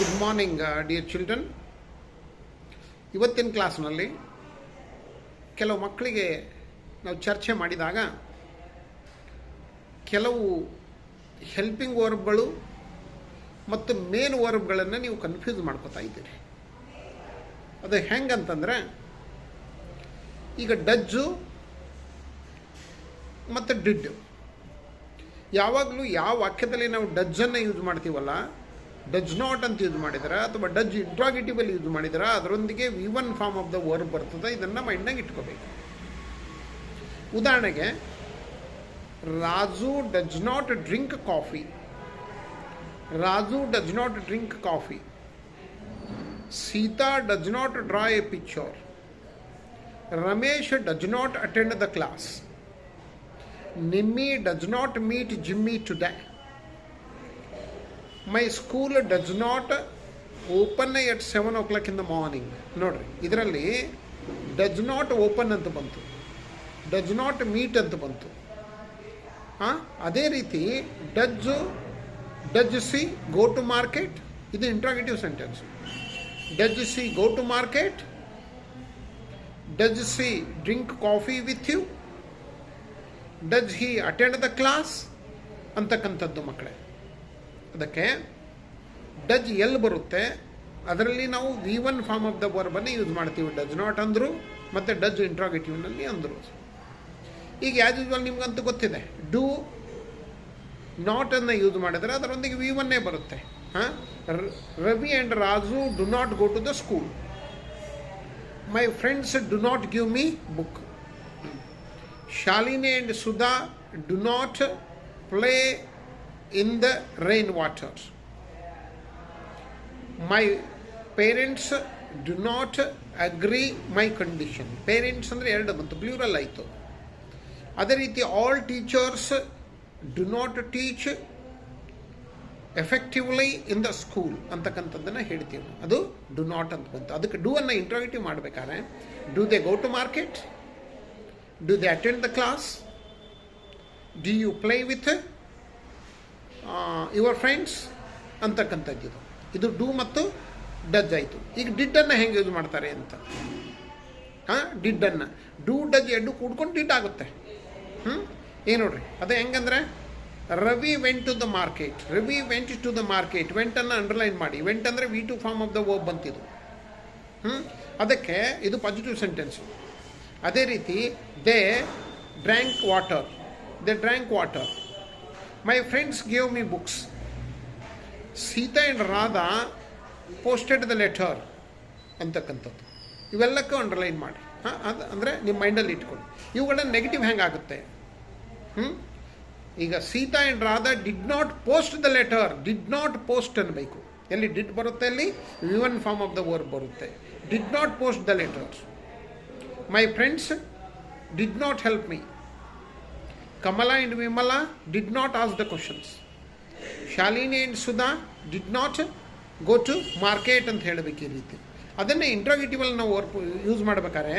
Good morning dear children. ಇವತ್ತಿನ ಕ್ಲಾಸ್ನಲ್ಲಿ ಕೆಲವು ಮಕ್ಕಳಿಗೆ ನಾವು ಚರ್ಚೆ ಮಾಡಿದಾಗ ಕೆಲವು ಹೆಲ್ಪಿಂಗ್ ವರ್ಬ್ಗಳು ಮತ್ತು ಮೇನ್ ವರ್ಬ್ಗಳನ್ನು ನೀವು ಕನ್ಫ್ಯೂಸ್ ಮಾಡ್ಕೋತಾ ಇದ್ದೀರಿ. ಅದು ಹೆಂಗಂತಂದರೆ, ಈಗ ಡಜ್ಜು ಮತ್ತು ಡಿಡ್, ಯಾವಾಗಲೂ ಯಾವ ವಾಕ್ಯದಲ್ಲಿ ನಾವು ಡಜ್ಜನ್ನು ಯೂಸ್ ಮಾಡ್ತೀವಲ್ಲ, ಡಜ್ ನಾಟ್ ಅಂತ ಯೂಸ್ ಮಾಡಿದ್ರೆ ಅಥವಾ ಡಜ್ ಇಂಟ್ರಾಗೇಟಿವಲ್ಲಿ ಯೂಸ್ ಮಾಡಿದ್ರೆ ಅದರೊಂದಿಗೆ V1 form of the verb ಬರ್ತದೆ. ಇದನ್ನು ಮೈಂಡ್ನಾಗ ಇಟ್ಕೋಬೇಕು. ಉದಾಹರಣೆಗೆ, Raju does not drink coffee. Raju does not drink coffee. Sita does not draw a picture. Ramesh does not attend the class. Nimmi does not meet Jimmy today. My school does not open at 7 o'clock in the morning. ನೋಡ್ರಿ, ಇದರಲ್ಲಿ ಡಜ್ not open ಅಂತ ಬಂತು, ಡಜ್ not meet ಅಂತ ಬಂತು. ಅದೇ ರೀತಿ does she go to market, ಇದು interrogative sentence. Does she go to market. Does she drink coffee with you. Does he attend the class ಅಂತಕ್ಕಂಥದ್ದು ಮಕ್ಕಳೇ. ಅದಕ್ಕೆ ಡಜ್ ಎಲ್ಲಿ ಬರುತ್ತೆ ಅದರಲ್ಲಿ ನಾವು V1 ಫಾರ್ಮ್ ಆಫ್ ದ ವರ್ಬನ್ನು ಯೂಸ್ ಮಾಡ್ತೀವಿ. ಡಜ್ ನಾಟ್ ಅಂದರು ಮತ್ತು ಡಜ್ ಇಂಟ್ರಾಗೇಟಿವ್ನಲ್ಲಿ ಅಂದರು. ಈಗ ಆ್ಯಸ್ ಯೂಸ್ವಲ್ ನಿಮ್ಗಂತೂ ಗೊತ್ತಿದೆ, ಡೂ ನಾಟನ್ನು ಯೂಸ್ ಮಾಡಿದರೆ ಅದರೊಂದಿಗೆ V1 ಬರುತ್ತೆ. Ravi and Raju do not go to the school. My friends do not give me book. Shalini and Sudha do not play in the rain water. My parents do not agree my condition. Parents ಅಂದರೆ 2 ಬಂತು, plural ಆಯಿತು. ಅದೇ ರೀತಿ all teachers do not teach effectively in the school ಅಂತಕ್ಕಂಥದ್ದನ್ನು ಹೇಳ್ತೀವಿ. ಅದು do not ಅಂತ ಬಂತು. ಅದಕ್ಕೆ ಡೂ ಅನ್ನು ಇಂಟ್ರಾಗೇಟಿವ್ ಮಾಡಬೇಕಾದ್ರೆ, do they go to market, do they attend the class, do you play with your friends ಅಂತಕ್ಕಂಥದ್ದು. ಇದು ಡೂ ಮತ್ತು ಡಜ್ ಆಯಿತು. ಈಗ ಡಿಡ್ಡನ್ನು ಹೆಂಗೆ ಯೂಸ್ ಮಾಡ್ತಾರೆ ಅಂತ, ಡಿಡ್ಡನ್ನು ಡೂ ಡಜ್ 2 ಕೂಡ್ಕೊಂಡು ಡಿಡ್ ಆಗುತ್ತೆ. ಏನು ನೋಡ್ರಿ, ಅದು ಹೆಂಗಂದ್ರೆ, Ravi went to the market. Ravi went to the market. ವೆಂಟನ್ನು ಅಂಡರ್ಲೈನ್ ಮಾಡಿ. ವೆಂಟ್ ಅಂದರೆ V2 form of the verb ಬಂತಿದ್ದು. ಅದಕ್ಕೆ ಇದು ಪಾಸಿಟಿವ್ ಸೆಂಟೆನ್ಸು. ಅದೇ ರೀತಿ they drank water. They drank water. My friends gave me books. Sita and Radha posted the letter ಅಂತಕ್ಕಂಥದ್ದು. ಇವೆಲ್ಲಕ್ಕೂ ಅಂಡರ್ಲೈನ್ ಮಾಡಿ. ಅದು ಅಂದರೆ ನಿಮ್ಮ ಮೈಂಡಲ್ಲಿ ಇಟ್ಕೊಳ್ಳಿ. ಇವುಗಳನ್ನು ನೆಗೆಟಿವ್ ಹೆಂಗಾಗುತ್ತೆ? ಈಗ Sita and Radha did not post the letter. Did not post ಅನ್ನಬೇಕು. ಎಲ್ಲಿ ಡಿಡ್ ಬರುತ್ತೆ ಅಲ್ಲಿ V1 form of the verb ಬರುತ್ತೆ. Did not post the letter. My friends did not help me. Kamala and Vimala did not ask the questions. Shalini and Sudha did not go to market ಅಂತ ಹೇಳಬೇಕು. ಈ ರೀತಿ ಅದನ್ನೇ ಇಂಟ್ರಾಗೇಟಿವಲ್ಲಿ ನಾವು use ಮಾಡಬೇಕಾದ್ರೆ,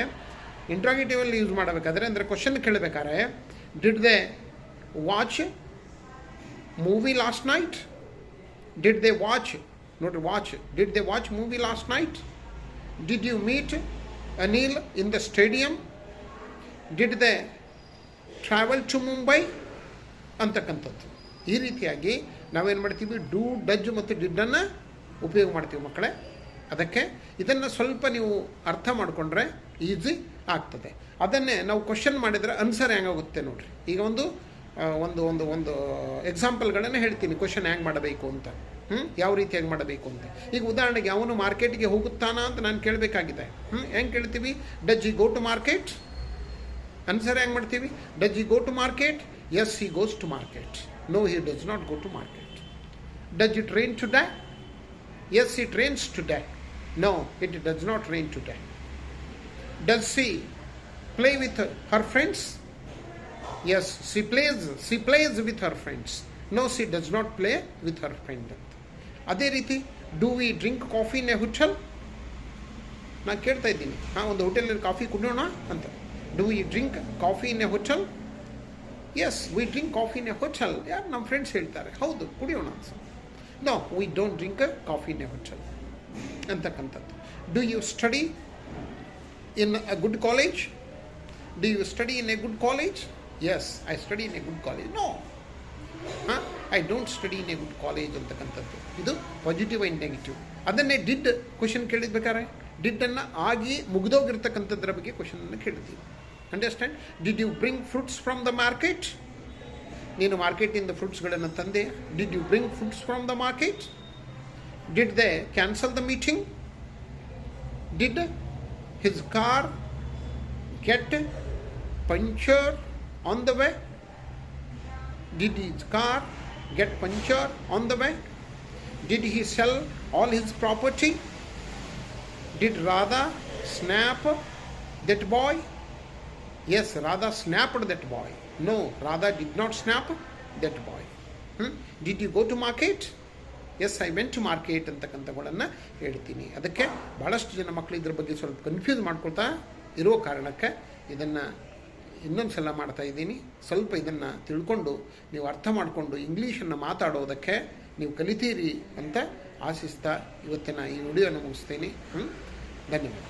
ಇಂಟ್ರಾಗೇಟಿವಲ್ಲಿ use ಮಾಡಬೇಕಾದ್ರೆ ಅಂದರೆ ಕ್ವಶನ್ ಕೇಳಬೇಕಾದ್ರೆ, did they watch movie last night. Did they watch, ನೋಡ್ರಿ watch, did they watch movie last night. Did you meet Anil in the stadium. Did they travel to Mumbai ಅಂತಕ್ಕಂಥದ್ದು. ಈ ರೀತಿಯಾಗಿ ನಾವೇನು ಮಾಡ್ತೀವಿ, ಡೂ ಡಜ್ ಮತ್ತು ಡಿಡ್ಡನ್ನು ಉಪಯೋಗ ಮಾಡ್ತೀವಿ ಮಕ್ಕಳೇ. ಅದಕ್ಕೆ ಇದನ್ನು ಸ್ವಲ್ಪ ನೀವು ಅರ್ಥ ಮಾಡಿಕೊಂಡ್ರೆ ಈಸಿ ಆಗ್ತದೆ. ಅದನ್ನೇ ನಾವು ಕ್ವಶನ್ ಮಾಡಿದರೆ ಆನ್ಸರ್ ಹೆಂಗಾಗುತ್ತೆ ನೋಡ್ರಿ. ಈಗ ಒಂದು ಒಂದು ಒಂದು ಒಂದು ಎಕ್ಸಾಂಪಲ್ಗಳನ್ನು ಹೇಳ್ತೀನಿ, ಕ್ವಶನ್ ಹೆಂಗೆ ಮಾಡಬೇಕು ಅಂತ, ಯಾವ ರೀತಿಯಾಗಿ ಮಾಡಬೇಕು ಅಂತ. ಈಗ ಉದಾಹರಣೆಗೆ, ಅವನು ಮಾರ್ಕೆಟ್ಗೆ ಹೋಗುತ್ತಾನಾ ಅಂತ ನಾನು ಕೇಳಬೇಕಾಗಿದೆ. ಹೆಂಗೆ ಕೇಳ್ತೀವಿ? Does he go to market? Answer ಹೆಂಗೆ ಮಾಡ್ತೀವಿ? Does he go to market? Yes, he goes to market. No, he does not go to market. Does it rain today? Yes, it rains today. No, it does not rain today. Does she play with her friends? Yes, she plays with her friends. No, she does not play with her friend ಅಂತ. ಅದೇ ರೀತಿ, do we drink coffee in a hotel? ನಾನು ಕೇಳ್ತಾ ಇದ್ದೀನಿ, ಒಂದು ಹೋಟೆಲಲ್ಲಿ coffee ಕುಡಿಯೋಣ ಅಂತ. Do we drink coffee in a hotel? Yes, we drink coffee in a hotel. ಯಾರು ನಮ್ಮ ಫ್ರೆಂಡ್ಸ್ ಹೇಳ್ತಾರೆ, ಹೌದು ಕುಡಿಯೋಣ ಅಂತ. No we don't drink coffee in a hotel ಅಂತಕ್ಕಂಥದ್ದು. Do you study in a good college? Do you study in a good college? Yes, I study in a good college. No, I don't study in a good college ಅಂತಕ್ಕಂಥದ್ದು. ಇದು positive and negative. ಅದನ್ನೇ did question ಕೇಳಿದ್ಬೇಕಾರೆ ಡಿಡ್ಡನ್ನು ಆಗಿ ಮುಗಿದೋಗಿರ್ತಕ್ಕಂಥದ್ರ ಬಗ್ಗೆ ಕ್ವಶನನ್ನು ಕೇಳ್ತೀವಿ. Understand? Did you bring fruits from the market? ನೀನು ಮಾರ್ಕೆಟಿಂದ ಫ್ರೂಟ್ಸ್ಗಳನ್ನು ತಂದೆ. Did you bring fruits from the market? Did they cancel the meeting? Did his car get puncture on the way? Did his car get punctured on the way? Did he sell all his property? Did Radha snap that boy? Yes, Radha snapped that boy. No, Radha did not snap that boy. Did you go to market? Yes, I went to market ಅಂತಕ್ಕಂಥಗಳನ್ನು ಹೇಳ್ತೀನಿ. ಅದಕ್ಕೆ ಭಾಳಷ್ಟು ಜನ ಮಕ್ಕಳು ಇದ್ರ ಬಗ್ಗೆ ಸ್ವಲ್ಪ confuse ಮಾಡ್ಕೊಳ್ತಾ ಇರೋ ಕಾರಣಕ್ಕೆ ಇದನ್ನು ಇನ್ನೊಂದು ಸಲ ಮಾಡ್ತಾ ಇದ್ದೀನಿ. ಸ್ವಲ್ಪ ಇದನ್ನು ತಿಳ್ಕೊಂಡು ನೀವು ಅರ್ಥ ಮಾಡಿಕೊಂಡು ಇಂಗ್ಲೀಷನ್ನು ಮಾತಾಡೋದಕ್ಕೆ ನೀವು ಕಲಿತೀರಿ ಅಂತ ಆಶಿಸ್ತಾ ಇವತ್ತಿನ ಈ ವಿಡಿಯೋನ ಮುಗಿಸ್ತೀನಿ. ಧನ್ಯವಾದ.